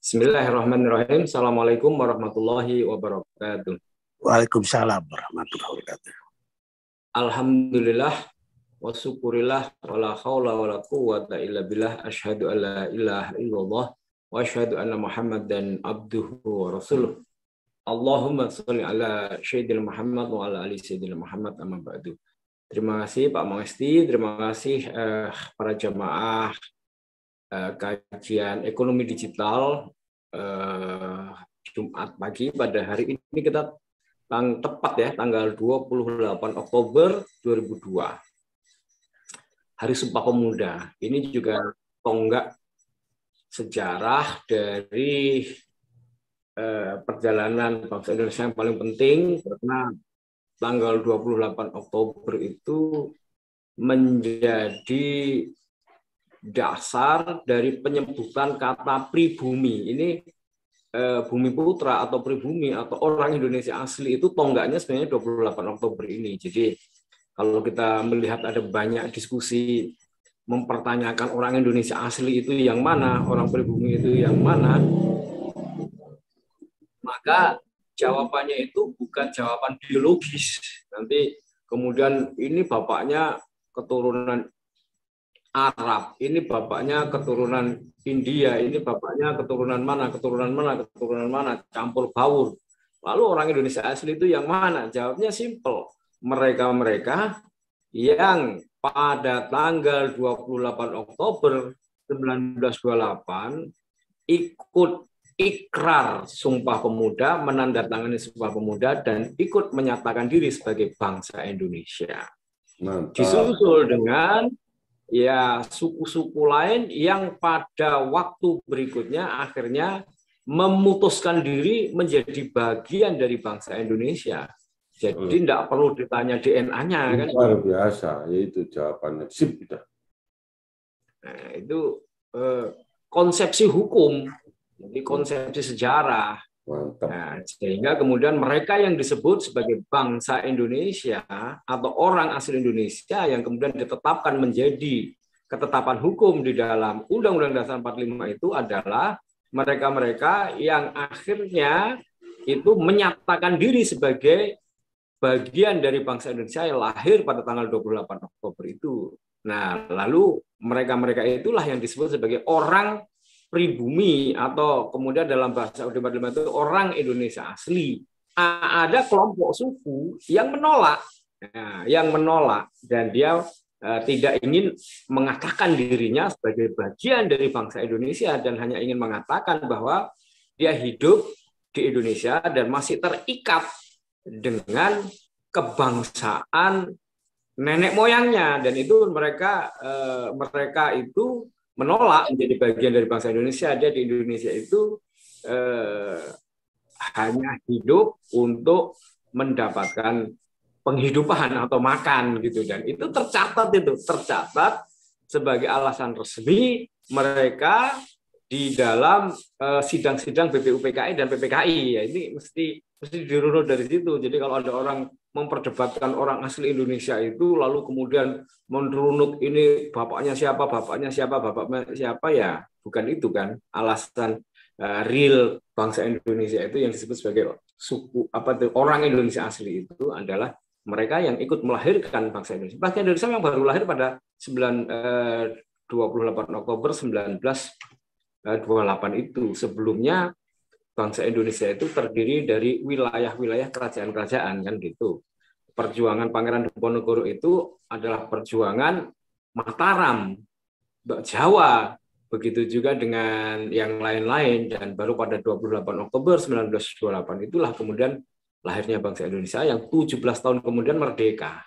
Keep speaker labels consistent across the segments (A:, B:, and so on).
A: Bismillahirrahmanirrahim. Assalamualaikum warahmatullahi wabarakatuh.
B: Waalaikumsalam warahmatullahi wabarakatuh.
A: Alhamdulillah wa syukurillah wa la haula wa la quwwata illa billah asyhadu an la ilaha illallah wa asyhadu anna Muhammadan abduhu wa rasuluh. Allahumma sholli ala sayyidina Muhammad wa ala ali sayyidina Muhammad amma ba'du. Terima kasih Pak Mangesti, terima kasih para jamaah kajian ekonomi digital Jumat pagi pada hari ini kita tepat ya tanggal 28 Oktober 2002. Hari Sumpah Pemuda. Ini juga tonggak sejarah dari perjalanan bangsa Indonesia yang paling penting karena tanggal 28 Oktober itu menjadi dasar dari penyebutan kata pribumi. Ini bumi putra atau pribumi atau orang Indonesia asli itu tonggaknya sebenarnya 28 Oktober ini. Jadi kalau kita melihat ada banyak diskusi mempertanyakan orang Indonesia asli itu yang mana, orang pribumi itu yang mana, maka jawabannya itu bukan jawaban biologis. Nanti kemudian ini bapaknya keturunan Arab, ini bapaknya keturunan India, ini bapaknya keturunan mana, campur baur. Lalu orang Indonesia asli itu yang mana? Jawabnya simpel. Mereka-mereka yang pada tanggal 28 Oktober 1928 ikut ikrar Sumpah Pemuda, menandatangani Sumpah Pemuda, dan ikut menyatakan diri sebagai bangsa Indonesia. Mantap. Disusul dengan ya suku-suku lain yang pada waktu berikutnya akhirnya memutuskan diri menjadi bagian dari bangsa Indonesia. Jadi tidak perlu ditanya DNA-nya kan.
C: Luar biasa, yaitu jawabannya sip.
A: Nah, itu konsepsi hukum, jadi konsepsi sejarah. Nah, sehingga kemudian mereka yang disebut sebagai bangsa Indonesia atau orang asli Indonesia yang kemudian ditetapkan menjadi ketetapan hukum di dalam Undang-Undang Dasar 45 itu adalah mereka-mereka yang akhirnya itu menyatakan diri sebagai bagian dari bangsa Indonesia yang lahir pada tanggal 28 Oktober itu. Nah, lalu mereka-mereka itulah yang disebut sebagai orang pribumi atau kemudian dalam bahasa Ud 45 itu orang Indonesia asli. Ada kelompok suku yang menolak, dan dia tidak ingin mengatakan dirinya sebagai bagian dari bangsa Indonesia dan hanya ingin mengatakan bahwa dia hidup di Indonesia dan masih terikat dengan kebangsaan nenek moyangnya, dan itu mereka itu menolak menjadi bagian dari bangsa Indonesia. Dia di Indonesia itu hanya hidup untuk mendapatkan penghidupan atau makan gitu, dan itu tercatat sebagai alasan resmi mereka di dalam sidang-sidang BPUPKI dan PPKI. Ya, ini mesti dirunut dari situ. Jadi kalau ada orang memperdebatkan orang asli Indonesia itu lalu kemudian merunut ini bapaknya siapa ya, bukan itu kan alasan real bangsa Indonesia itu. Yang disebut sebagai suku orang Indonesia asli itu adalah mereka yang ikut melahirkan bangsa Indonesia. Bangsa Indonesia yang baru lahir pada 28 Oktober 1928 itu. Sebelumnya bangsa Indonesia itu terdiri dari wilayah-wilayah kerajaan-kerajaan kan gitu. Perjuangan Pangeran Diponegoro itu adalah perjuangan Mataram, Jawa, begitu juga dengan yang lain-lain, dan baru pada 28 Oktober 1928 itulah kemudian lahirnya bangsa Indonesia yang 17 tahun kemudian merdeka.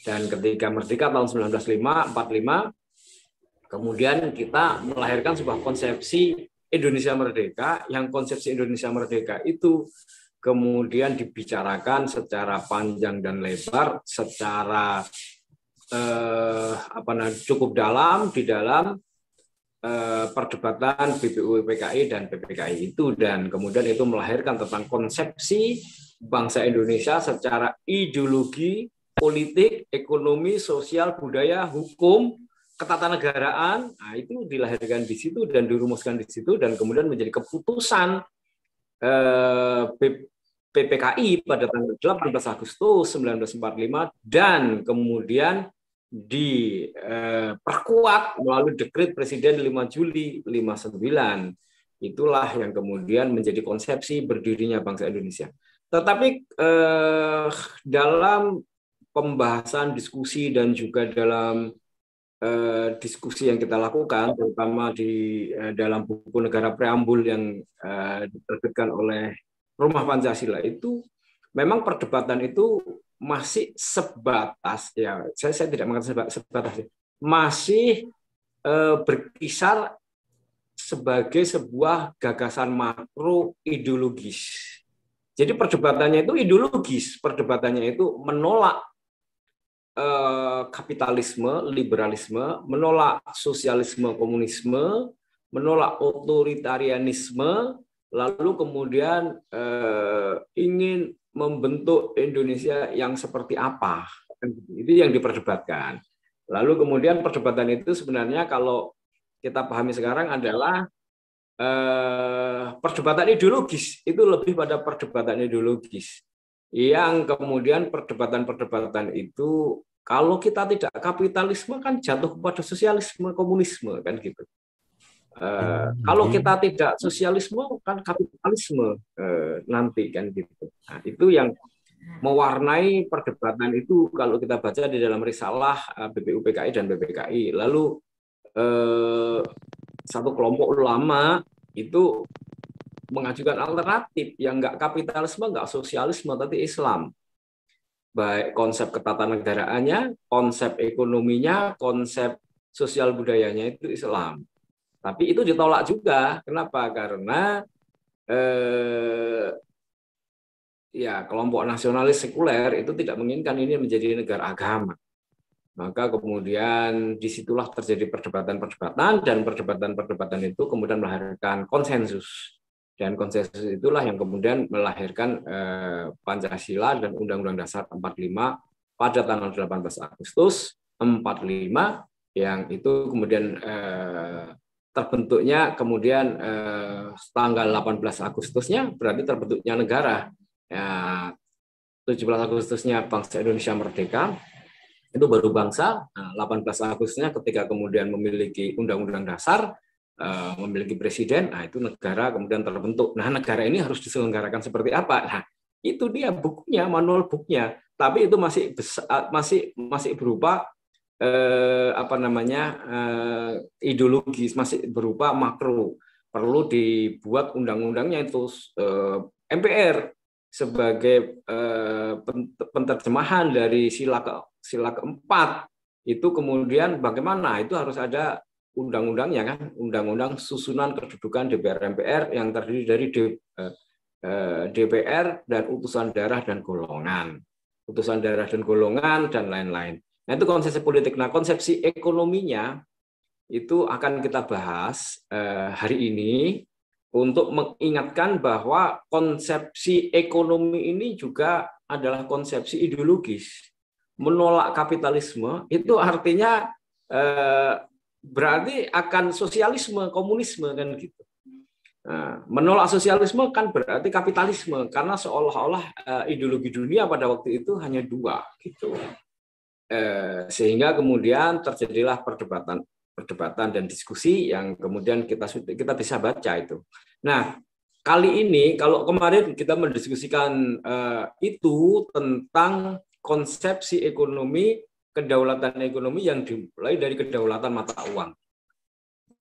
A: Dan ketika merdeka tahun 1945 kemudian kita melahirkan sebuah konsepsi Indonesia Merdeka, yang konsepsi Indonesia Merdeka itu kemudian dibicarakan secara panjang dan lebar, secara cukup dalam di dalam perdebatan BPUPKI dan PPKI itu, dan kemudian itu melahirkan tentang konsepsi bangsa Indonesia secara ideologi, politik, ekonomi, sosial, budaya, hukum, ketatanegaraan, nah itu dilahirkan di situ dan dirumuskan di situ dan kemudian menjadi keputusan PPKI pada tanggal 18 Agustus 1945 dan kemudian diperkuat melalui dekret Presiden 5 Juli 59. Itulah yang kemudian menjadi konsepsi berdirinya bangsa Indonesia. Tetapi dalam pembahasan, diskusi, dan juga dalam diskusi yang kita lakukan, terutama di dalam buku Negara Preambul yang diterbitkan oleh Rumah Pancasila itu, memang perdebatan itu masih sebatas, ya saya tidak mengatakan sebatas, masih berkisar sebagai sebuah gagasan makro ideologis. Jadi perdebatannya itu ideologis, perdebatannya itu menolak kapitalisme, liberalisme, menolak sosialisme, komunisme, menolak otoritarianisme, lalu kemudian ingin membentuk Indonesia yang seperti apa. Itu yang diperdebatkan. Lalu kemudian perdebatan itu sebenarnya kalau kita pahami sekarang adalah perdebatan ideologis, itu lebih pada perdebatan ideologis. Yang kemudian perdebatan-perdebatan itu kalau kita tidak kapitalisme kan jatuh kepada sosialisme, komunisme kan gitu. Kalau kita tidak sosialisme kan kapitalisme nanti kan gitu. Nah, itu yang mewarnai perdebatan itu kalau kita baca di dalam risalah BPUPKI dan BPKI. Lalu satu kelompok ulama itu mengajukan alternatif yang nggak kapitalisme, nggak sosialisme, tapi Islam. Baik konsep ketatanegaraannya, konsep ekonominya, konsep sosial budayanya itu Islam. Tapi itu ditolak juga. Kenapa? Karena ya kelompok nasionalis sekuler itu tidak menginginkan ini menjadi negara agama. Maka kemudian disitulah terjadi perdebatan-perdebatan dan perdebatan-perdebatan itu kemudian melahirkan konsensus. Dan konsensus itulah yang kemudian melahirkan Pancasila dan Undang-Undang Dasar 45 pada tanggal 18 Agustus 45 yang itu kemudian terbentuknya kemudian tanggal 18 Agustusnya berarti terbentuknya negara. Ya, 17 Agustusnya bangsa Indonesia merdeka, itu baru bangsa. 18 Agustusnya ketika kemudian memiliki Undang-Undang Dasar, memiliki presiden, nah itu negara kemudian terbentuk. Nah negara ini harus diselenggarakan seperti apa? Nah itu dia bukunya, manual booknya. Tapi itu masih berupa ideologis, masih berupa makro. Perlu dibuat undang-undangnya itu MPR sebagai penerjemahan dari sila keempat. Itu kemudian bagaimana? Itu harus ada undang-undangnya kan, undang-undang susunan kedudukan DPR MPR yang terdiri dari DPR dan utusan daerah dan golongan. Utusan daerah dan golongan dan lain-lain. Nah, itu konsepsi politik. Nah, konsepsi ekonominya itu akan kita bahas hari ini untuk mengingatkan bahwa konsepsi ekonomi ini juga adalah konsepsi ideologis. Menolak kapitalisme itu artinya berarti akan sosialisme, komunisme kan gitu. Nah, menolak sosialisme kan berarti kapitalisme karena seolah-olah ideologi dunia pada waktu itu hanya dua gitu. Sehingga kemudian terjadilah perdebatan dan diskusi yang kemudian kita bisa baca itu. Nah, kali ini kalau kemarin kita mendiskusikan itu tentang konsepsi ekonomi, kedaulatan ekonomi yang dimulai dari kedaulatan mata uang.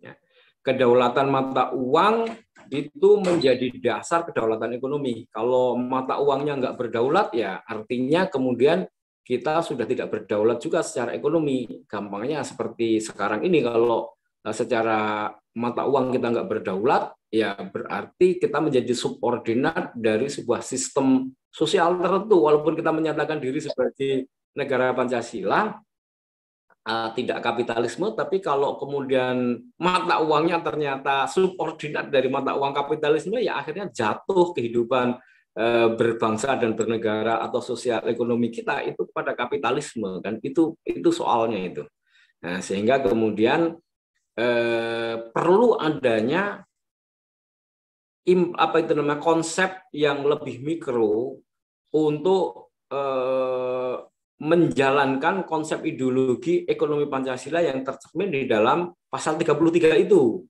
A: Ya. Kedaulatan mata uang itu menjadi dasar kedaulatan ekonomi. Kalau mata uangnya nggak berdaulat, ya artinya kemudian kita sudah tidak berdaulat juga secara ekonomi. Gampangnya seperti sekarang ini, kalau secara mata uang kita nggak berdaulat, ya berarti kita menjadi subordinat dari sebuah sistem sosial tertentu. Walaupun kita menyatakan diri sebagai negara Pancasila, tidak kapitalisme, tapi kalau kemudian mata uangnya ternyata subordinat dari mata uang kapitalisme, ya akhirnya jatuh kehidupan berbangsa dan bernegara atau sosial ekonomi kita itu pada kapitalisme kan, itu soalnya itu. Nah, sehingga kemudian perlu adanya konsep yang lebih mikro untuk menjalankan konsep ideologi ekonomi Pancasila yang tercermin di dalam pasal 33 itu.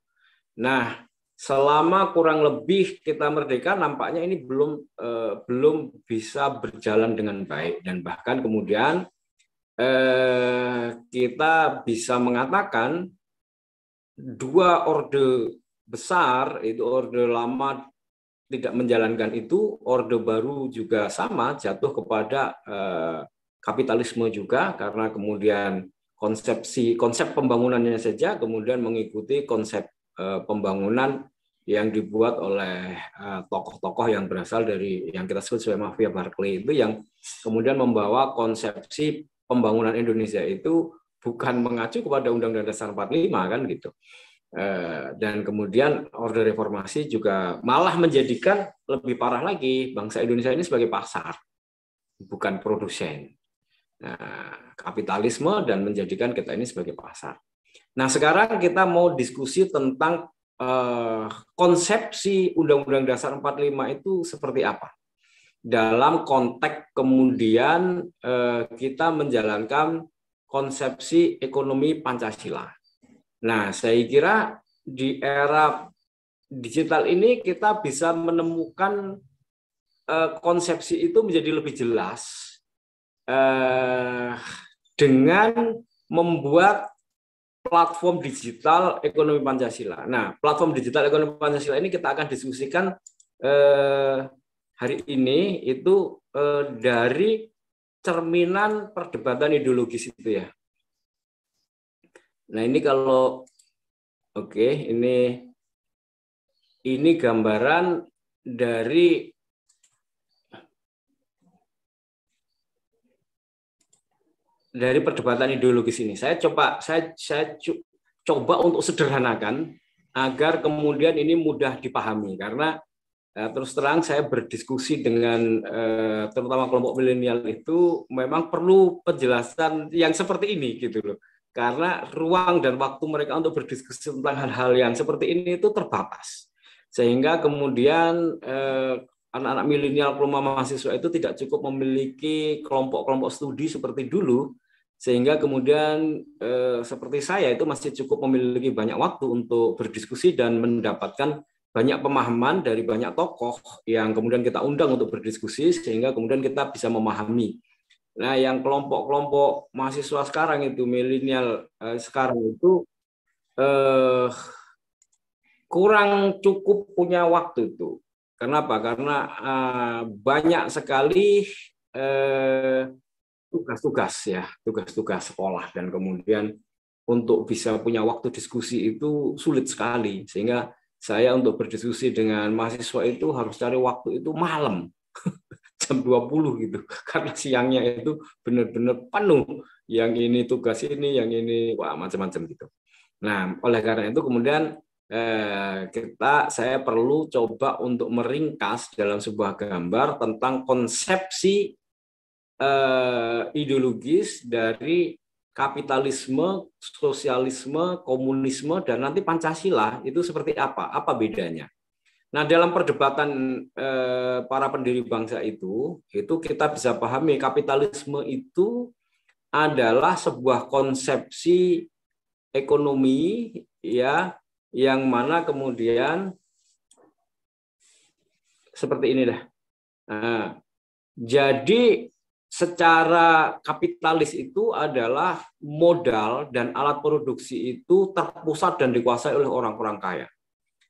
A: Nah, selama kurang lebih kita merdeka, nampaknya ini belum bisa berjalan dengan baik, dan bahkan kemudian kita bisa mengatakan dua orde besar, itu orde lama tidak menjalankan itu, orde baru juga sama, jatuh kepada kapitalisme juga, karena kemudian konsep pembangunannya saja kemudian mengikuti konsep pembangunan yang dibuat oleh tokoh-tokoh yang berasal dari yang kita sebut sebagai mafia Barclay itu, yang kemudian membawa konsepsi pembangunan Indonesia itu bukan mengacu kepada Undang-Undang Dasar 45 kan gitu. Dan kemudian Orde Reformasi juga malah menjadikan lebih parah lagi bangsa Indonesia ini sebagai pasar, bukan produsen. Nah, kapitalisme dan menjadikan kita ini sebagai pasar. Nah, sekarang kita mau diskusi tentang konsepsi Undang-Undang Dasar 45 itu seperti apa. Dalam konteks kemudian kita menjalankan konsepsi ekonomi Pancasila. Nah, saya kira di era digital ini kita bisa menemukan konsepsi itu menjadi lebih jelas dengan membuat platform digital ekonomi Pancasila. Nah, platform digital ekonomi Pancasila ini kita akan diskusikan hari ini itu dari cerminan perdebatan ideologis itu ya. Nah, ini kalau ini gambaran dari perdebatan ideologis ini. Saya coba untuk sederhanakan agar kemudian ini mudah dipahami, karena terus terang saya berdiskusi dengan terutama kelompok milenial itu memang perlu penjelasan yang seperti ini gitu loh. Karena ruang dan waktu mereka untuk berdiskusi tentang hal-hal yang seperti ini itu terbatas. Sehingga kemudian anak-anak milenial, kelompok mahasiswa itu tidak cukup memiliki kelompok-kelompok studi seperti dulu, sehingga kemudian seperti saya itu masih cukup memiliki banyak waktu untuk berdiskusi dan mendapatkan banyak pemahaman dari banyak tokoh yang kemudian kita undang untuk berdiskusi, sehingga kemudian kita bisa memahami. Nah, yang kelompok-kelompok mahasiswa sekarang itu, milenial sekarang itu kurang cukup punya waktu itu. Kenapa? Karena banyak sekali tugas-tugas sekolah, dan kemudian untuk bisa punya waktu diskusi itu sulit sekali, sehingga saya untuk berdiskusi dengan mahasiswa itu harus cari waktu itu malam jam 20 gitu, karena siangnya itu benar-benar penuh, yang ini tugas ini, yang ini macam-macam gitu. Nah, oleh karena itu kemudian saya perlu coba untuk meringkas dalam sebuah gambar tentang konsepsi ideologis dari kapitalisme, sosialisme, komunisme, dan nanti Pancasila itu seperti apa bedanya. Nah, dalam perdebatan para pendiri bangsa itu kita bisa pahami kapitalisme itu adalah sebuah konsepsi ekonomi ya, yang mana kemudian seperti ini dah. Nah, jadi secara kapitalis itu adalah modal dan alat produksi itu terpusat dan dikuasai oleh orang-orang kaya.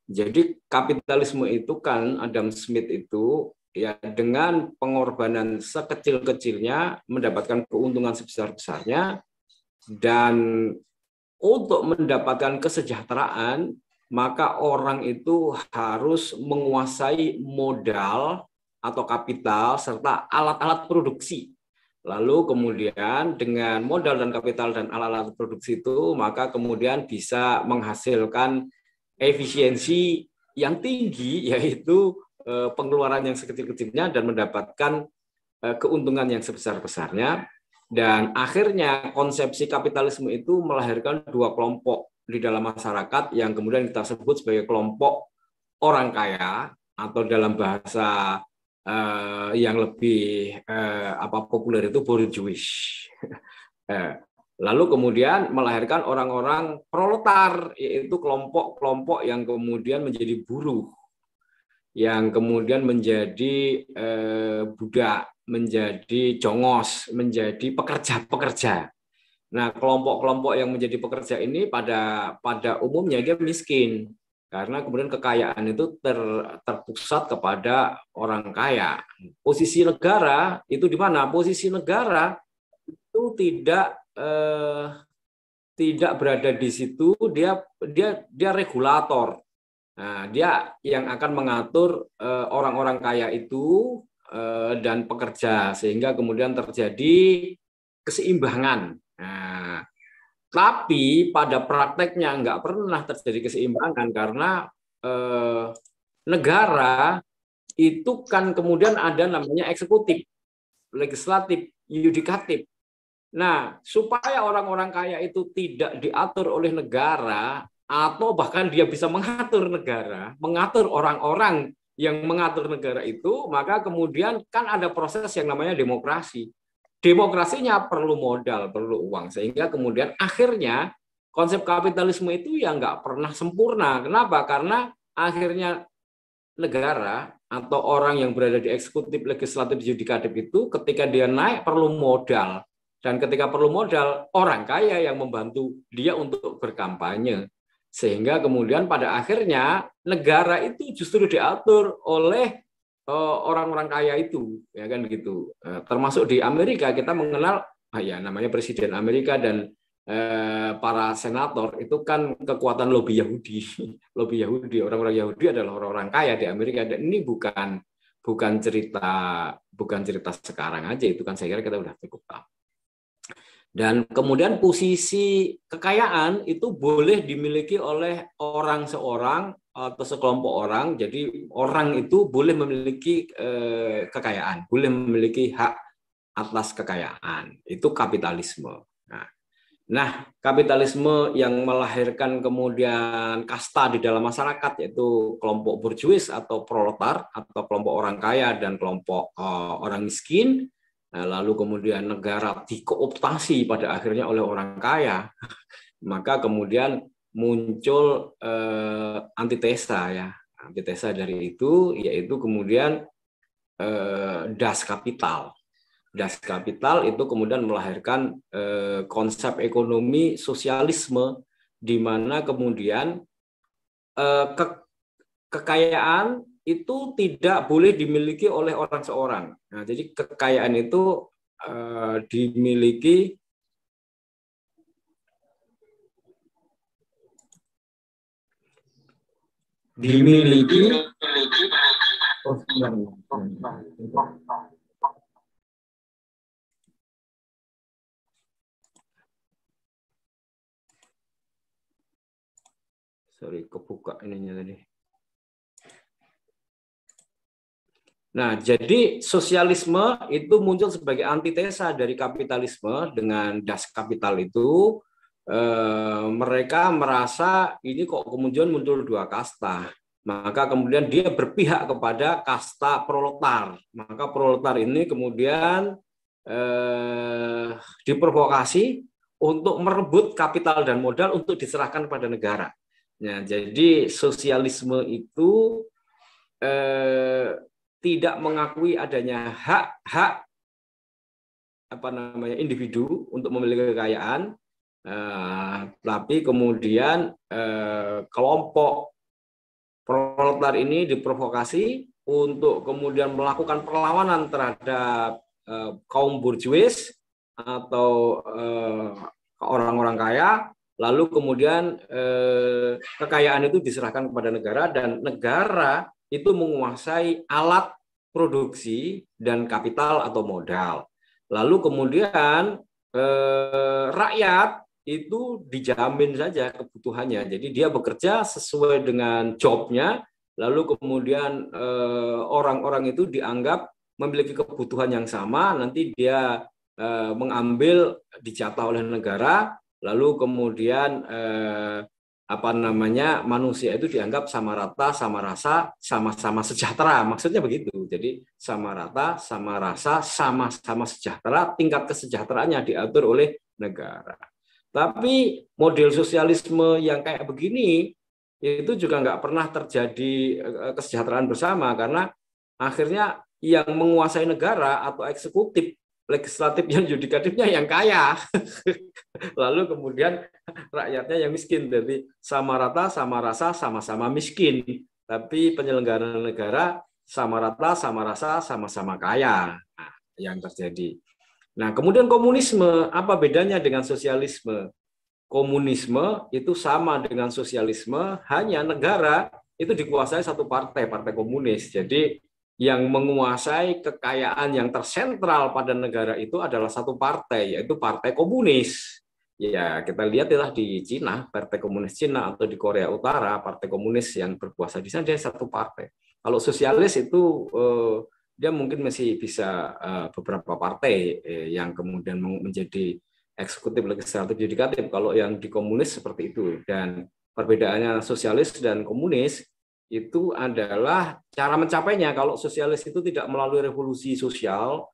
A: Jadi kapitalisme itu kan Adam Smith itu ya dengan pengorbanan sekecil-kecilnya mendapatkan keuntungan sebesar-besarnya, dan untuk mendapatkan kesejahteraan maka orang itu harus menguasai modal atau kapital serta alat-alat produksi. Lalu kemudian dengan modal dan kapital dan alat-alat produksi itu maka kemudian bisa menghasilkan efisiensi yang tinggi, yaitu pengeluaran yang sekecil-kecilnya dan mendapatkan keuntungan yang sebesar-besarnya. Dan akhirnya konsepsi kapitalisme itu melahirkan dua kelompok di dalam masyarakat yang kemudian kita sebut sebagai kelompok orang kaya, atau dalam bahasa yang lebih populer itu bourgeois. Lalu kemudian melahirkan orang-orang proletar, yaitu kelompok-kelompok yang kemudian menjadi buruh, yang kemudian menjadi budak, menjadi jongos, menjadi pekerja-pekerja. Nah, kelompok-kelompok yang menjadi pekerja ini pada umumnya dia miskin, karena kemudian kekayaan itu terpusat kepada orang kaya. Posisi negara itu di mana? Posisi negara itu tidak berada di situ, dia regulator. Nah, dia yang akan mengatur orang-orang kaya itu dan pekerja, sehingga kemudian terjadi keseimbangan. Nah, tapi pada prakteknya nggak pernah terjadi keseimbangan, karena negara itu kan kemudian ada namanya eksekutif, legislatif, yudikatif. Nah, supaya orang-orang kaya itu tidak diatur oleh negara, atau bahkan dia bisa mengatur negara, mengatur orang-orang yang mengatur negara itu, maka kemudian kan ada proses yang namanya demokrasi. Demokrasinya perlu modal, perlu uang, sehingga kemudian akhirnya konsep kapitalisme itu ya nggak pernah sempurna. Kenapa? Karena akhirnya negara atau orang yang berada di eksekutif, legislatif, yudikatif itu ketika dia naik perlu modal, dan ketika perlu modal orang kaya yang membantu dia untuk berkampanye, sehingga kemudian pada akhirnya negara itu justru diatur oleh orang-orang kaya itu, ya kan gitu. Termasuk di Amerika kita mengenal ya namanya Presiden Amerika dan para senator itu kan kekuatan lobby Yahudi. Lobby Yahudi, orang-orang Yahudi adalah orang-orang kaya di Amerika, dan ini bukan cerita sekarang aja, itu kan saya kira kita udah cukup tahu. Dan kemudian posisi kekayaan itu boleh dimiliki oleh orang seorang atau sekelompok orang. Jadi orang itu boleh memiliki kekayaan, boleh memiliki hak atas kekayaan. Itu kapitalisme. Nah, kapitalisme yang melahirkan kemudian kasta di dalam masyarakat, yaitu kelompok bourgeois atau proletar, atau kelompok orang kaya dan kelompok orang miskin. Nah, lalu kemudian negara dikooptasi pada akhirnya oleh orang kaya, maka kemudian muncul antitesa ya. Antitesa dari itu yaitu kemudian Das Kapital. Das Kapital itu kemudian melahirkan konsep ekonomi sosialisme, di mana kemudian kekayaan itu tidak boleh dimiliki oleh orang seorang. Nah, jadi kekayaan itu dimiliki kebuka ininya tadi. Nah, jadi sosialisme itu muncul sebagai antitesa dari kapitalisme. Dengan Das Kapital itu mereka merasa ini kok kemudian muncul dua kasta. Maka kemudian dia berpihak kepada kasta proletar. Maka proletar ini kemudian diprovokasi untuk merebut kapital dan modal untuk diserahkan kepada negara. Nah, jadi sosialisme itu tidak mengakui adanya hak individu untuk memiliki kekayaan, tapi kemudian kelompok proletar ini diprovokasi untuk kemudian melakukan perlawanan terhadap kaum bourgeois atau orang-orang kaya, lalu kemudian kekayaan itu diserahkan kepada negara, dan negara itu menguasai alat produksi dan kapital atau modal. Lalu kemudian rakyat itu dijamin saja kebutuhannya. Jadi dia bekerja sesuai dengan jobnya, lalu kemudian orang-orang itu dianggap memiliki kebutuhan yang sama, nanti dia mengambil dijatah oleh negara, lalu kemudian manusia itu dianggap sama rata, sama rasa, sama-sama sejahtera. Maksudnya begitu. Jadi sama rata, sama rasa, sama-sama sejahtera, tingkat kesejahteraannya diatur oleh negara. Tapi model sosialisme yang kayak begini itu juga nggak pernah terjadi kesejahteraan bersama, karena akhirnya yang menguasai negara atau eksekutif, legislatif, yang yudikatifnya yang kaya. Lalu kemudian rakyatnya yang miskin. Jadi sama rata, sama rasa, sama-sama miskin. Tapi penyelenggara negara sama rata, sama rasa, sama-sama kaya. Nah, yang terjadi. Nah, kemudian komunisme, apa bedanya dengan sosialisme? Komunisme itu sama dengan sosialisme, hanya negara itu dikuasai satu partai, partai komunis. Jadi yang menguasai kekayaan yang tersentral pada negara itu adalah satu partai, yaitu partai komunis. Ya, kita lihat di Cina, partai komunis Cina, atau di Korea Utara, partai komunis yang berkuasa di sana dia satu partai. Kalau sosialis itu dia mungkin masih bisa beberapa partai yang kemudian menjadi eksekutif, legislatif, yudikatif. Kalau yang di komunis seperti itu. Dan perbedaannya sosialis dan komunis itu adalah cara mencapainya. Kalau sosialis itu tidak melalui revolusi sosial,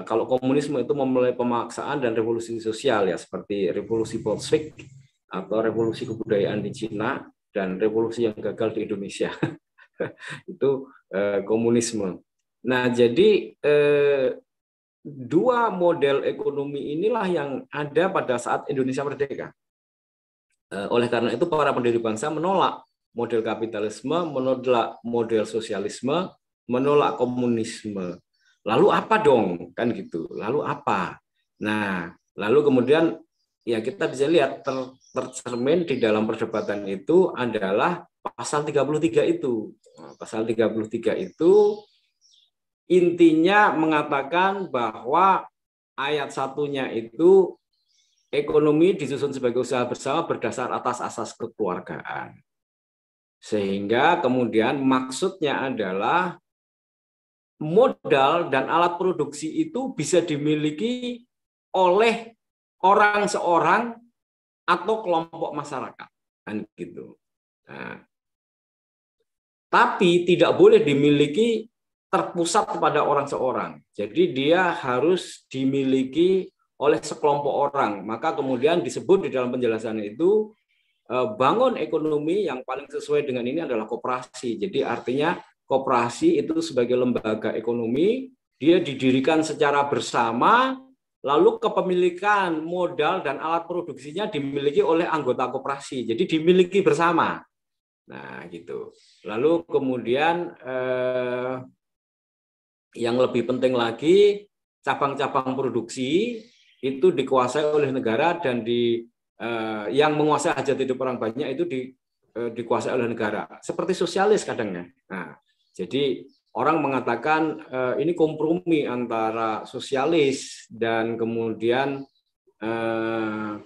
A: kalau komunisme itu melalui pemaksaan dan revolusi sosial, ya, seperti revolusi Bolshevik atau revolusi kebudayaan di Cina dan revolusi yang gagal di Indonesia. Itu komunisme. Nah, jadi dua model ekonomi inilah yang ada pada saat Indonesia merdeka. Oleh karena itu para pendiri bangsa menolak model kapitalisme, menolak model sosialisme, menolak komunisme. Lalu apa dong? Kan gitu. Lalu apa? Nah, lalu kemudian ya kita bisa lihat tercermin di dalam perdebatan itu adalah pasal 33 itu. Pasal 33 itu intinya mengatakan bahwa ayat satunya itu ekonomi disusun sebagai usaha bersama berdasar atas asas kekeluargaan. Sehingga kemudian maksudnya adalah modal dan alat produksi itu bisa dimiliki oleh orang seorang atau kelompok masyarakat, kan gitu. Nah, tapi tidak boleh dimiliki terpusat kepada orang seorang. Jadi dia harus dimiliki oleh sekelompok orang. Maka kemudian disebut di dalam penjelasan itu bangun ekonomi yang paling sesuai dengan ini adalah koperasi. Jadi artinya koperasi itu sebagai lembaga ekonomi, dia didirikan secara bersama, lalu kepemilikan modal dan alat produksinya dimiliki oleh anggota koperasi. Jadi dimiliki bersama. Nah, gitu. Lalu kemudian yang lebih penting lagi, cabang-cabang produksi itu dikuasai oleh negara dan yang menguasai hajat hidup orang banyak itu dikuasai oleh negara. Seperti sosialis kadangnya. Nah, jadi orang mengatakan ini kompromi antara sosialis dan kemudian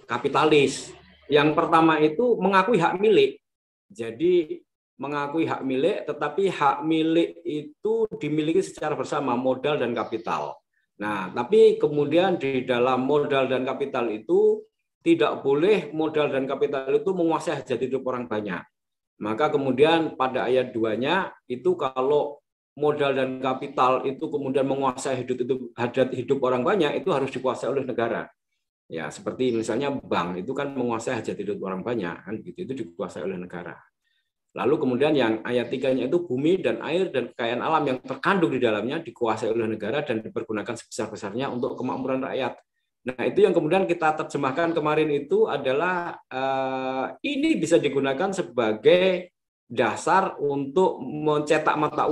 A: kapitalis. Yang pertama itu mengakui hak milik. Jadi mengakui hak milik, tetapi hak milik itu dimiliki secara bersama, modal dan kapital. Nah, tapi kemudian di dalam modal dan kapital itu tidak boleh modal dan kapital itu menguasai hajat hidup orang banyak. Maka kemudian pada ayat 2-nya itu kalau modal dan kapital itu kemudian menguasai hajat hidup orang banyak, itu harus dikuasai oleh negara. Ya, seperti misalnya bank itu kan menguasai hajat hidup orang banyak, kan gitu, itu dikuasai oleh negara. Lalu kemudian yang ayat 3-nya itu bumi dan air dan kekayaan alam yang terkandung di dalamnya dikuasai oleh negara dan dipergunakan sebesar-besarnya untuk kemakmuran rakyat. Nah, itu yang kemudian kita terjemahkan kemarin itu adalah ini bisa digunakan sebagai dasar untuk mencetak mata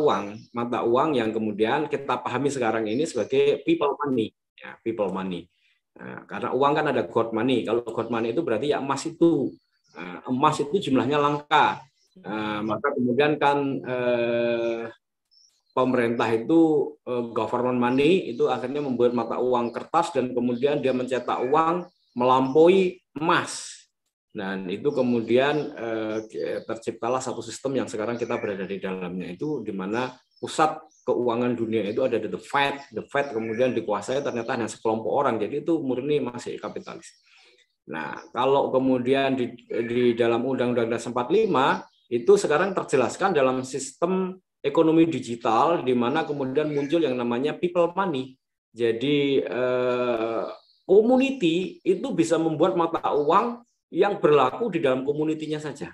A: uang yang kemudian kita pahami sekarang ini sebagai people money, ya, people money. Nah, karena uang kan ada gold money. Kalau gold money itu berarti ya emas itu jumlahnya langka. Maka kemudian kan pemerintah itu government money itu akhirnya membuat mata uang kertas dan kemudian dia mencetak uang melampaui emas. Dan itu kemudian terciptalah satu sistem yang sekarang kita berada di dalamnya itu, di mana pusat keuangan dunia itu ada di the Fed kemudian dikuasai ternyata hanya sekelompok orang, jadi itu murni masih kapitalis. Nah, kalau kemudian di dalam Undang-Undang Dasar 45 itu sekarang terjelaskan dalam sistem ekonomi digital, di mana kemudian muncul yang namanya people money. Jadi community itu bisa membuat mata uang yang berlaku di dalam komunitinya saja.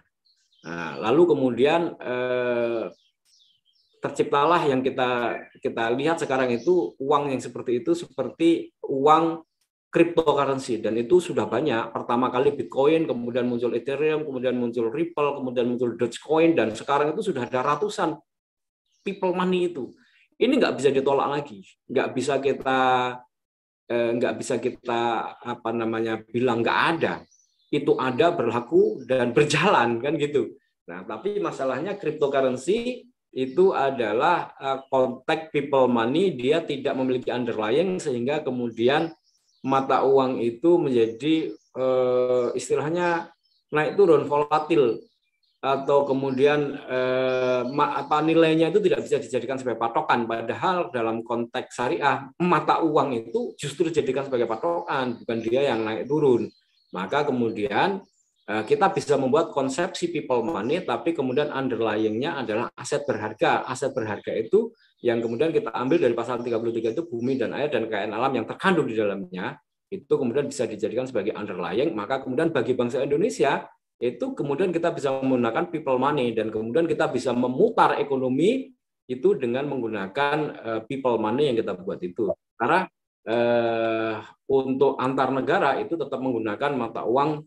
A: Nah, lalu kemudian terciptalah yang kita lihat sekarang itu uang yang seperti itu, seperti uang cryptocurrency, dan itu sudah banyak. Pertama kali Bitcoin, kemudian muncul Ethereum, kemudian muncul Ripple, kemudian muncul Dogecoin, dan sekarang itu sudah ada ratusan people money itu. Ini nggak bisa ditolak lagi, nggak bisa kita bilang nggak ada. Itu ada, berlaku dan berjalan kan gitu. Nah, tapi masalahnya cryptocurrency itu adalah konteks people money, dia tidak memiliki underlying sehingga kemudian mata uang itu menjadi istilahnya naik turun, volatil, atau kemudian nilainya itu tidak bisa dijadikan sebagai patokan, padahal dalam konteks syariah mata uang itu justru dijadikan sebagai patokan, bukan dia yang naik turun. Maka kemudian kita bisa membuat konsepsi people money, tapi kemudian underlying-nya adalah aset berharga. Aset berharga itu yang kemudian kita ambil dari pasal 33 itu bumi dan air dan kekayaan alam yang terkandung di dalamnya, itu kemudian bisa dijadikan sebagai underlying. Maka kemudian bagi bangsa Indonesia, itu kemudian kita bisa menggunakan people money, dan kemudian kita bisa memutar ekonomi itu dengan menggunakan people money yang kita buat itu. Karena untuk antar negara itu tetap menggunakan mata uang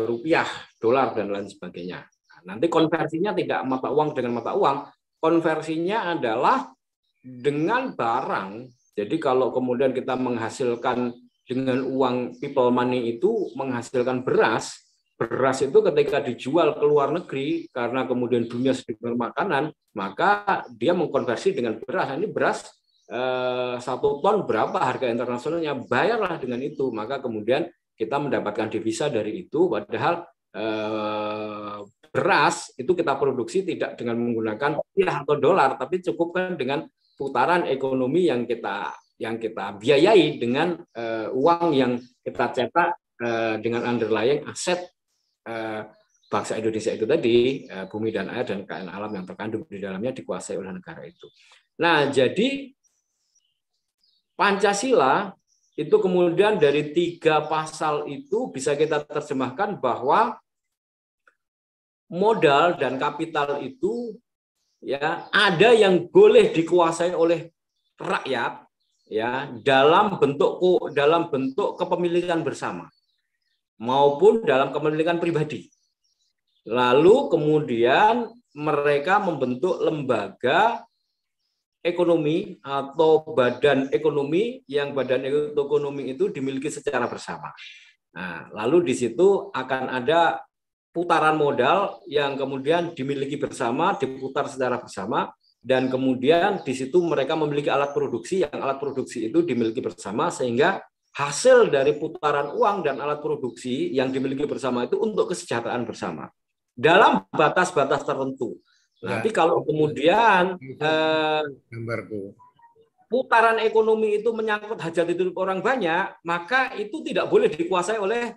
A: rupiah, dolar, dan lain sebagainya. Nanti konversinya tidak mata uang dengan mata uang, konversinya adalah dengan barang. Jadi kalau kemudian kita menghasilkan dengan uang people money itu menghasilkan beras itu ketika dijual ke luar negeri karena kemudian dunia sedang makanan, maka dia mengkonversi dengan beras. Ini beras 1 ton berapa harga internasionalnya, bayarlah dengan itu. Maka kemudian kita mendapatkan devisa dari itu, padahal beras itu kita produksi tidak dengan menggunakan rupiah atau dolar, tapi cukup kan dengan putaran ekonomi yang kita biayai dengan uang yang kita cetak dengan underlying aset bangsa Indonesia itu tadi, bumi dan air dan kekayaan alam yang terkandung di dalamnya dikuasai oleh negara itu. Nah, jadi Pancasila itu kemudian dari 3 pasal itu bisa kita terjemahkan bahwa modal dan kapital itu ya ada yang boleh dikuasai oleh rakyat ya dalam bentuk kepemilikan bersama maupun dalam kepemilikan pribadi. Lalu kemudian mereka membentuk lembaga ekonomi atau badan ekonomi yang badan ekonomi itu dimiliki secara bersama. Nah, lalu di situ akan ada putaran modal yang kemudian dimiliki bersama, diputar secara bersama, dan kemudian di situ mereka memiliki alat produksi yang alat produksi itu dimiliki bersama, sehingga hasil dari putaran uang dan alat produksi yang dimiliki bersama itu untuk kesejahteraan bersama dalam batas-batas tertentu. Nanti kalau kemudian putaran ekonomi itu menyangkut hajat hidup orang banyak, maka itu tidak boleh dikuasai oleh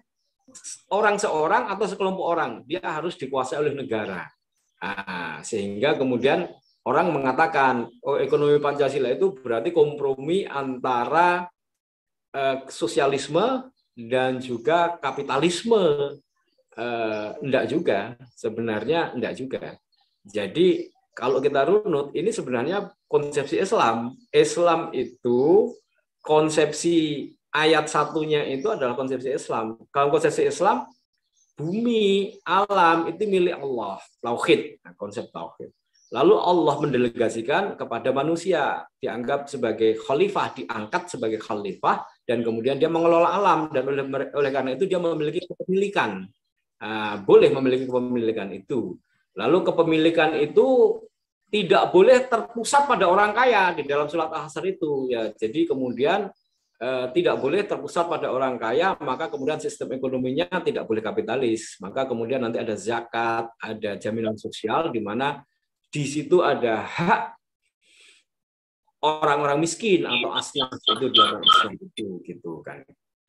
A: orang seorang atau sekelompok orang. Dia harus dikuasai oleh negara. Nah, sehingga kemudian orang mengatakan, oh, ekonomi Pancasila itu berarti kompromi antara sosialisme dan juga kapitalisme. Enggak juga, sebenarnya enggak juga. Jadi kalau kita runut, ini sebenarnya konsepsi Islam. Islam itu konsepsi ayat satunya itu adalah konsepsi Islam. Kalau konsepsi Islam, bumi, alam itu milik Allah, tauhid, nah, konsep tauhid. Lalu Allah mendelegasikan kepada manusia, dianggap sebagai khalifah, diangkat sebagai khalifah, dan kemudian dia mengelola alam, dan oleh karena itu dia memiliki kepemilikan. Boleh memiliki kepemilikan itu. Lalu kepemilikan itu tidak boleh terpusat pada orang kaya di dalam surat Al-Hasr itu. Ya, jadi kemudian tidak boleh terpusat pada orang kaya, maka kemudian sistem ekonominya tidak boleh kapitalis. Maka kemudian nanti ada zakat, ada jaminan sosial, di mana di situ ada hak orang-orang miskin atau asnaf itu di orang Islam itu gitu kan.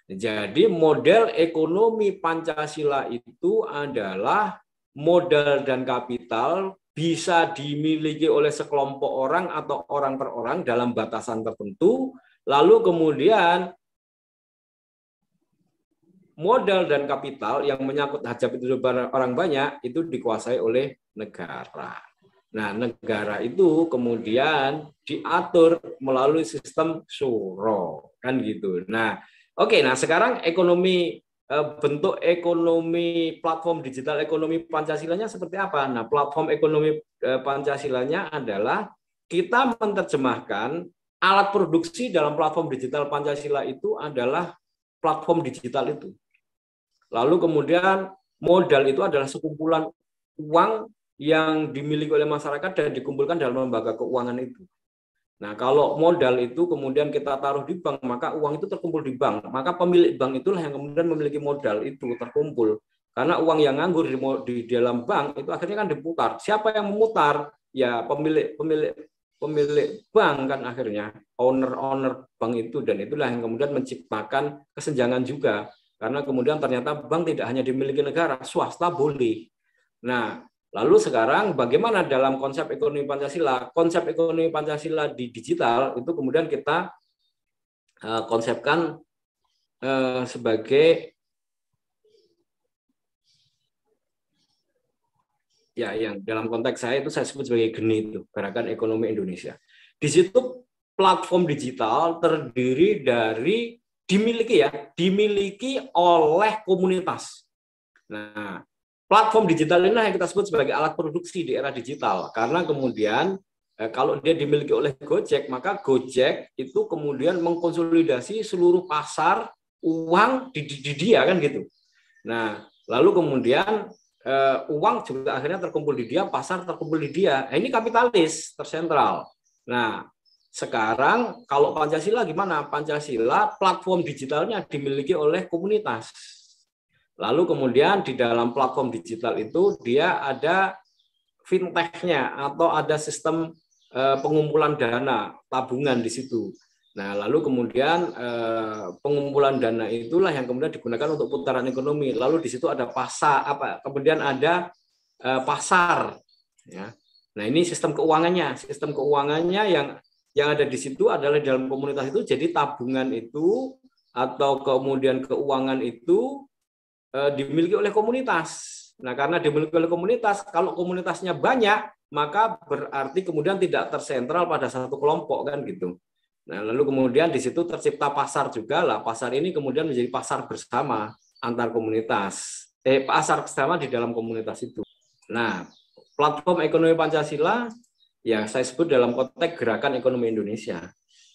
A: Jadi model ekonomi Pancasila itu adalah modal dan kapital bisa dimiliki oleh sekelompok orang atau orang per orang dalam batasan tertentu, lalu kemudian modal dan kapital yang menyangkut hajat hidup orang banyak itu dikuasai oleh negara. Nah, negara itu kemudian diatur melalui sistem syuro, kan gitu. Nah, oke, nah sekarang bentuk ekonomi platform digital ekonomi Pancasilanya seperti apa? Nah, platform ekonomi Pancasilanya adalah kita menerjemahkan alat produksi dalam platform digital Pancasila itu adalah platform digital itu. Lalu kemudian modal itu adalah sekumpulan uang yang dimiliki oleh masyarakat dan dikumpulkan dalam lembaga keuangan itu. Nah, kalau modal itu kemudian kita taruh di bank, maka uang itu terkumpul di bank. Maka pemilik bank itulah yang kemudian memiliki modal itu terkumpul. Karena uang yang nganggur di dalam bank itu akhirnya kan diputar. Siapa yang memutar? Ya pemilik bank kan akhirnya, owner bank itu, dan itulah yang kemudian menciptakan kesenjangan juga. Karena kemudian ternyata bank tidak hanya dimiliki negara, swasta boleh. Nah, lalu sekarang bagaimana dalam konsep ekonomi Pancasila? Konsep ekonomi Pancasila di digital itu kemudian kita konsepkan sebagai ya yang dalam konteks saya itu saya sebut sebagai GENI itu, Gerakan Ekonomi Indonesia. Di situ platform digital terdiri dari dimiliki oleh komunitas. Nah, platform digital inilah yang kita sebut sebagai alat produksi di era digital. Karena kemudian kalau dia dimiliki oleh Gojek, maka Gojek itu kemudian mengkonsolidasi seluruh pasar uang di dia kan gitu. Nah, lalu kemudian uang juga akhirnya terkumpul di dia, pasar terkumpul di dia. Nah, ini kapitalis tersentral. Nah, sekarang kalau Pancasila gimana? Pancasila platform digitalnya dimiliki oleh komunitas. Lalu kemudian di dalam platform digital itu dia ada fintech-nya atau ada sistem pengumpulan dana, tabungan di situ. Nah, lalu kemudian pengumpulan dana itulah yang kemudian digunakan untuk putaran ekonomi. Lalu di situ ada kemudian ada pasar. Ya. Nah, ini sistem keuangannya. Sistem keuangannya yang ada di situ adalah dalam komunitas itu. Jadi tabungan itu atau kemudian keuangan itu dimiliki oleh komunitas. Nah, karena dimiliki oleh komunitas, kalau komunitasnya banyak, maka berarti kemudian tidak tersentral pada satu kelompok kan gitu. Nah, lalu kemudian di situ tercipta pasar juga lah. Pasar ini kemudian menjadi pasar bersama antar komunitas. Pasar bersama di dalam komunitas itu. Nah, platform ekonomi Pancasila yang saya sebut dalam konteks Gerakan Ekonomi Indonesia.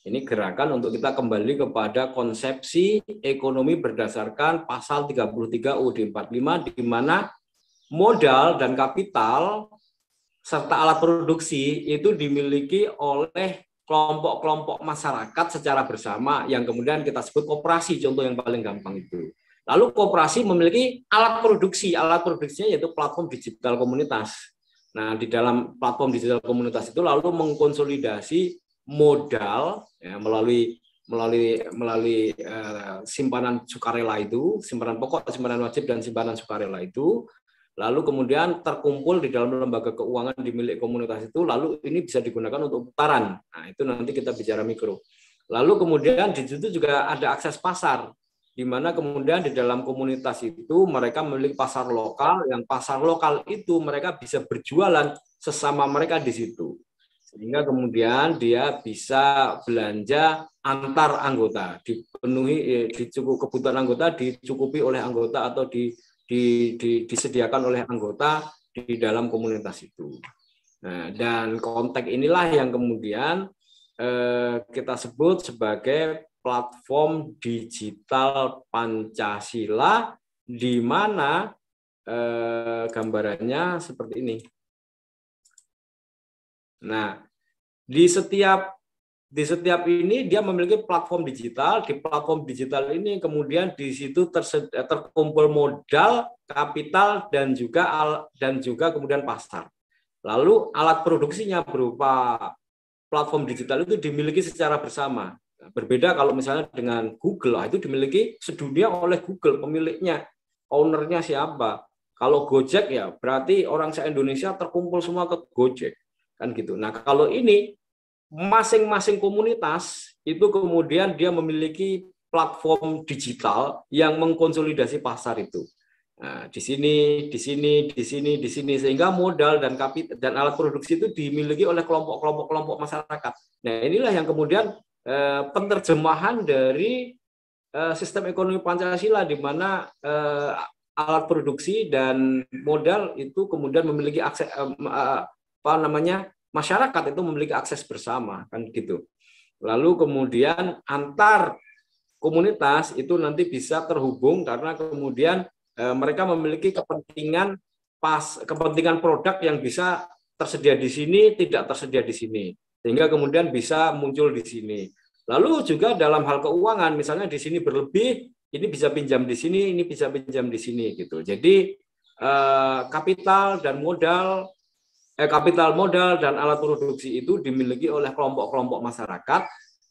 A: Ini gerakan untuk kita kembali kepada konsepsi ekonomi berdasarkan pasal 33 UUD 45 di mana modal dan kapital serta alat produksi itu dimiliki oleh kelompok-kelompok masyarakat secara bersama yang kemudian kita sebut koperasi, contoh yang paling gampang itu. Lalu koperasi memiliki alat produksi, alat produksinya yaitu platform digital komunitas. Nah, di dalam platform digital komunitas itu lalu mengkonsolidasi modal ya, melalui simpanan sukarela itu, simpanan pokok, simpanan wajib, dan simpanan sukarela itu, lalu kemudian terkumpul di dalam lembaga keuangan di milik komunitas itu, lalu ini bisa digunakan untuk putaran. Nah, itu nanti kita bicara mikro. Lalu kemudian di situ juga ada akses pasar, di mana kemudian di dalam komunitas itu mereka memiliki pasar lokal, yang pasar lokal itu mereka bisa berjualan sesama mereka di situ. Sehingga kemudian dia bisa belanja antar anggota, dipenuhi kebutuhan anggota dicukupi oleh anggota atau disediakan oleh anggota di dalam komunitas itu. Nah, dan konteks inilah yang kemudian kita sebut sebagai platform digital Pancasila, di mana gambarannya seperti ini. Nah, di setiap ini dia memiliki platform digital. Di platform digital ini kemudian di situ terkumpul modal, kapital, dan juga kemudian pasar. Lalu alat produksinya berupa platform digital itu dimiliki secara bersama. Berbeda kalau misalnya dengan Google, itu dimiliki sedunia oleh Google, pemiliknya, ownernya siapa. Kalau Gojek ya berarti orang se-Indonesia terkumpul semua ke Gojek, kan gitu. Nah kalau ini masing-masing komunitas itu kemudian dia memiliki platform digital yang mengkonsolidasi pasar itu. Nah, di sini, sehingga modal dan alat produksi itu dimiliki oleh kelompok masyarakat. Nah inilah yang kemudian penerjemahan dari sistem ekonomi Pancasila, di mana alat produksi dan modal itu kemudian memiliki akses masyarakat itu memiliki akses bersama, kan gitu. Lalu kemudian antar komunitas itu nanti bisa terhubung karena kemudian mereka memiliki kepentingan produk yang bisa tersedia di sini, tidak tersedia di sini, sehingga kemudian bisa muncul di sini. Lalu juga dalam hal keuangan, misalnya di sini berlebih, ini bisa pinjam di sini, ini bisa pinjam di sini, gitu. Jadi kapital modal dan alat produksi itu dimiliki oleh kelompok-kelompok masyarakat,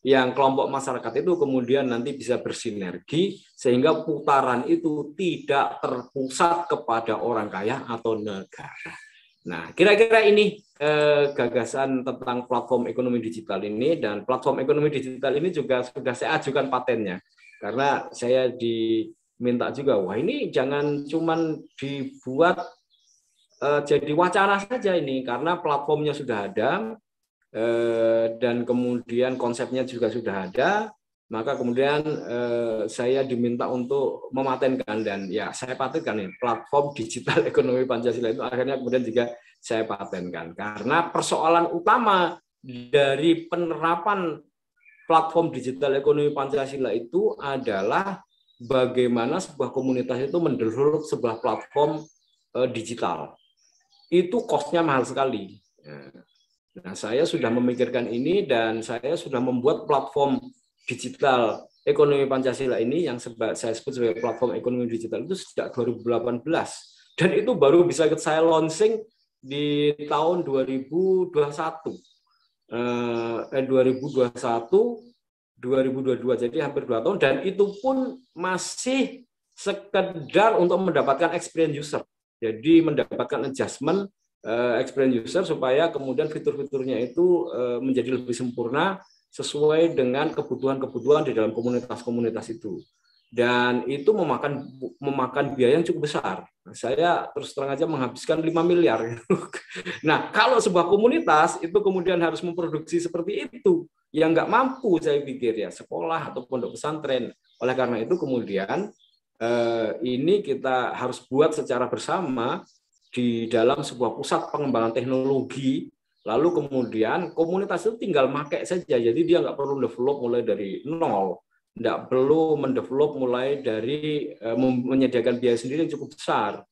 A: yang kelompok masyarakat itu kemudian nanti bisa bersinergi sehingga putaran itu tidak terpusat kepada orang kaya atau negara. Nah, kira-kira ini gagasan tentang platform ekonomi digital ini, dan platform ekonomi digital ini juga sudah saya ajukan patennya. Karena saya diminta juga, wah ini jangan cuman dibuat jadi wacana saja ini, karena platformnya sudah ada, dan kemudian konsepnya juga sudah ada, maka kemudian saya diminta untuk mematenkan, dan ya saya patenkan nih, platform digital ekonomi Pancasila itu akhirnya kemudian juga saya patenkan. Karena persoalan utama dari penerapan platform digital ekonomi Pancasila itu adalah bagaimana sebuah komunitas itu mendevelop sebuah platform digital. Itu cost-nya mahal sekali. Nah, saya sudah memikirkan ini dan saya sudah membuat platform digital ekonomi Pancasila ini yang saya sebut sebagai platform ekonomi digital itu sejak 2018. Dan itu baru bisa saya launching di tahun 2021. 2022, jadi hampir 2 tahun, dan itu pun masih sekedar untuk mendapatkan experience user. Jadi mendapatkan adjustment experience user supaya kemudian fitur-fiturnya itu menjadi lebih sempurna sesuai dengan kebutuhan-kebutuhan di dalam komunitas-komunitas itu. Dan itu memakan biaya yang cukup besar. Saya terus terang aja menghabiskan 5 miliar. Nah, kalau sebuah komunitas itu kemudian harus memproduksi seperti itu, yang nggak mampu, saya pikir ya sekolah atau pondok pesantren. Oleh karena itu kemudian ini kita harus buat secara bersama di dalam sebuah pusat pengembangan teknologi. Lalu kemudian komunitas itu tinggal pakai saja, jadi dia nggak perlu develop mulai dari nol. Tidak perlu mendevelop mulai dari menyediakan biaya sendiri yang cukup besar,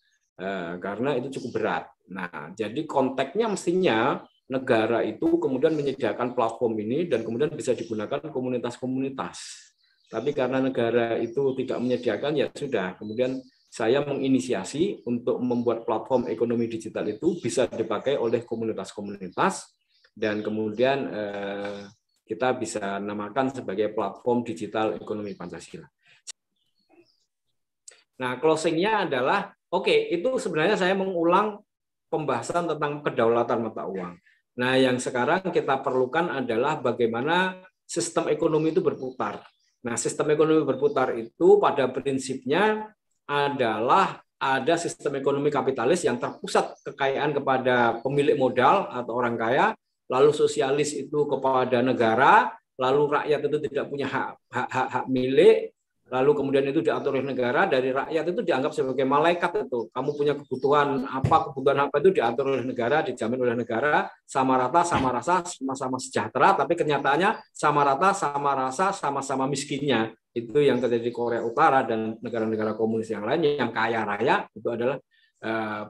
A: karena itu cukup berat. Nah, jadi konteksnya mestinya negara itu kemudian menyediakan platform ini dan kemudian bisa digunakan komunitas-komunitas. Tapi karena negara itu tidak menyediakan, ya sudah. Kemudian saya menginisiasi untuk membuat platform ekonomi digital itu bisa dipakai oleh komunitas-komunitas, dan kemudian kita bisa namakan sebagai platform digital ekonomi Pancasila. Nah, closing-nya adalah, oke, itu sebenarnya saya mengulang pembahasan tentang kedaulatan mata uang. Nah, yang sekarang kita perlukan adalah bagaimana sistem ekonomi itu berputar. Nah, sistem ekonomi berputar itu pada prinsipnya adalah ada sistem ekonomi kapitalis yang terpusat kekayaan kepada pemilik modal atau orang kaya, lalu sosialis itu kepada negara, lalu rakyat itu tidak punya hak milik, lalu kemudian itu diatur oleh negara, dari rakyat itu dianggap sebagai malaikat itu. Kamu punya kebutuhan apa itu diatur oleh negara, dijamin oleh negara, sama rata, sama rasa, sama-sama sejahtera, tapi kenyataannya sama rata, sama rasa, sama-sama miskinnya. Itu yang terjadi di Korea Utara dan negara-negara komunis yang lainnya, yang kaya raya itu adalah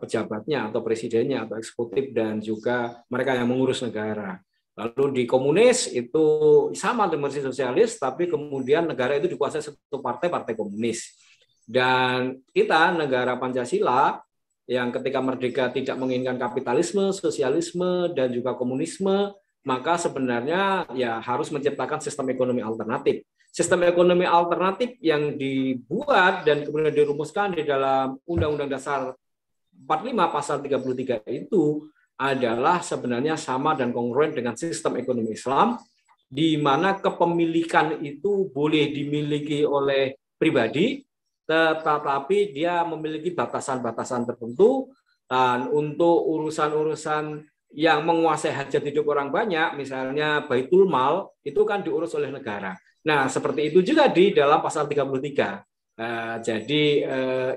A: pejabatnya atau presidennya atau eksekutif dan juga mereka yang mengurus negara. Lalu di komunis itu sama seperti sosialis, tapi kemudian negara itu dikuasai satu partai komunis. Dan kita negara Pancasila yang ketika merdeka tidak menginginkan kapitalisme, sosialisme, dan juga komunisme, maka sebenarnya ya harus menciptakan sistem ekonomi alternatif. Sistem ekonomi alternatif yang dibuat dan kemudian dirumuskan di dalam Undang-Undang Dasar 45 pasal 33 itu adalah sebenarnya sama dan kongruen dengan sistem ekonomi Islam, di mana kepemilikan itu boleh dimiliki oleh pribadi, tetapi dia memiliki batasan-batasan tertentu, dan untuk urusan-urusan yang menguasai hajat hidup orang banyak, misalnya Baitul Mal, itu kan diurus oleh negara. Nah, seperti itu juga di dalam pasal 33. Jadi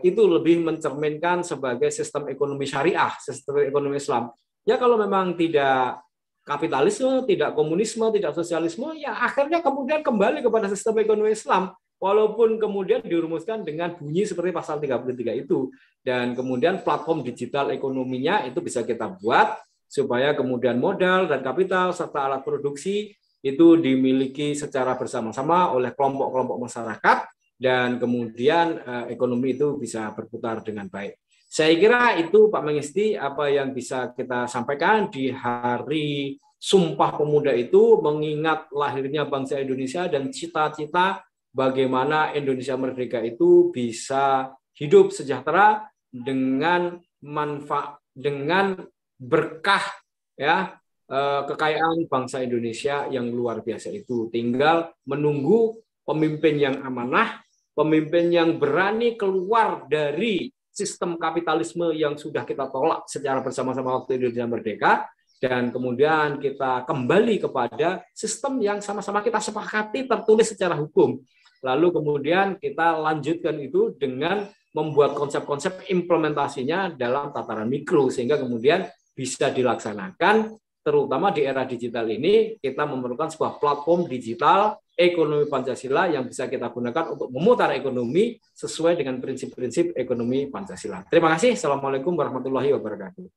A: itu lebih mencerminkan sebagai sistem ekonomi syariah, sistem ekonomi Islam. Ya kalau memang tidak kapitalisme, tidak komunisme, tidak sosialisme, ya akhirnya kemudian kembali kepada sistem ekonomi Islam. Walaupun kemudian dirumuskan dengan bunyi seperti pasal 33 itu. Dan kemudian platform digital ekonominya itu bisa kita buat supaya kemudian modal dan kapital serta alat produksi itu dimiliki secara bersama-sama oleh kelompok-kelompok masyarakat, dan kemudian ekonomi itu bisa berputar dengan baik. Saya kira itu Pak Mengisti apa yang bisa kita sampaikan di hari Sumpah Pemuda itu, mengingat lahirnya bangsa Indonesia dan cita-cita bagaimana Indonesia merdeka itu bisa hidup sejahtera dengan manfaat, dengan berkah ya kekayaan bangsa Indonesia yang luar biasa itu. Tinggal menunggu pemimpin yang amanah, pemimpin yang berani keluar dari sistem kapitalisme yang sudah kita tolak secara bersama-sama waktu Indonesia merdeka, dan kemudian kita kembali kepada sistem yang sama-sama kita sepakati tertulis secara hukum. Lalu kemudian kita lanjutkan itu dengan membuat konsep-konsep implementasinya dalam tataran mikro, sehingga kemudian bisa dilaksanakan. Terutama di era digital ini, kita memerlukan sebuah platform digital ekonomi Pancasila yang bisa kita gunakan untuk memutar ekonomi sesuai dengan prinsip-prinsip ekonomi Pancasila. Terima kasih. Assalamualaikum warahmatullahi wabarakatuh.